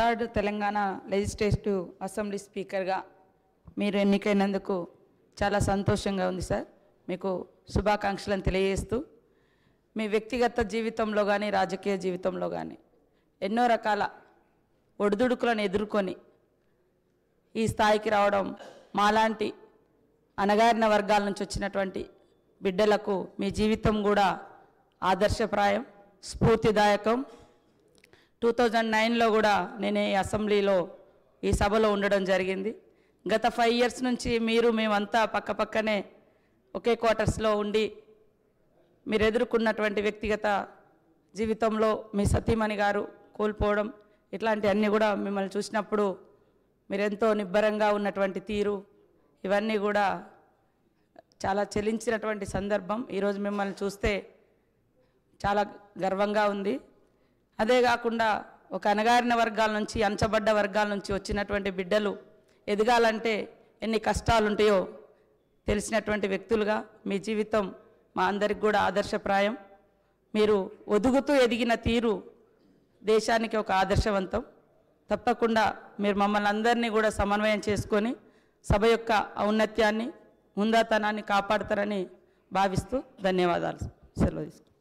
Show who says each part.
Speaker 1: Third Telangana legislative assembly స్పీకర్గా మీరు ఎన్నికైనందుకు చాలా సంతోషంగా ఉంది సార్. మీకు శుభాకాంక్షలను తెలియజేస్తూ మీ వ్యక్తిగత జీవితంలో కానీ రాజకీయ జీవితంలో కానీ ఎన్నో రకాల ఒడిదుడుకులను ఎదుర్కొని ఈ స్థాయికి రావడం మాలాంటి అణగారిన వర్గాల నుంచి వచ్చినటువంటి బిడ్డలకు మీ జీవితం కూడా ఆదర్శప్రాయం, స్ఫూర్తిదాయకం. 2009లో కూడా నేను ఈ అసెంబ్లీలో ఈ సభలో ఉండడం జరిగింది. గత 5 years నుంచి మేమంతా పక్కపక్కనే ఒకే క్వార్టర్స్లో ఉండి మీరు ఎదుర్కొన్నటువంటి వ్యక్తిగత జీవితంలో మీ సతీమణి గారు కోల్పోవడం ఇట్లాంటివన్నీ కూడా మిమ్మల్ని చూసినప్పుడు మీరెంతో నిబ్బరంగా ఉన్నటువంటి తీరు ఇవన్నీ కూడా చాలా చెలించినటువంటి సందర్భం. ఈరోజు మిమ్మల్ని చూస్తే చాలా గర్వంగా ఉంది. అదే కాకుండా ఒక అణగారిన వర్గాల నుంచి అంచబడ్డ వర్గాల నుంచి వచ్చినటువంటి బిడ్డలు ఎదగాలంటే ఎన్ని కష్టాలు ఉంటాయో తెలిసినటువంటి వ్యక్తులుగా మీ జీవితం మా అందరికి కూడా ఆదర్శప్రాయం. మీరు ఒదుగుతూ ఎదిగిన తీరు దేశానికి ఒక ఆదర్శవంతం. తప్పకుండా మీరు మమ్మల్ని అందరినీ కూడా సమన్వయం చేసుకొని సభ యొక్క ఔన్నత్యాన్ని, హుందాతనాన్ని కాపాడతారని భావిస్తూ ధన్యవాదాలు. సెలవు తీసుకుంటాను.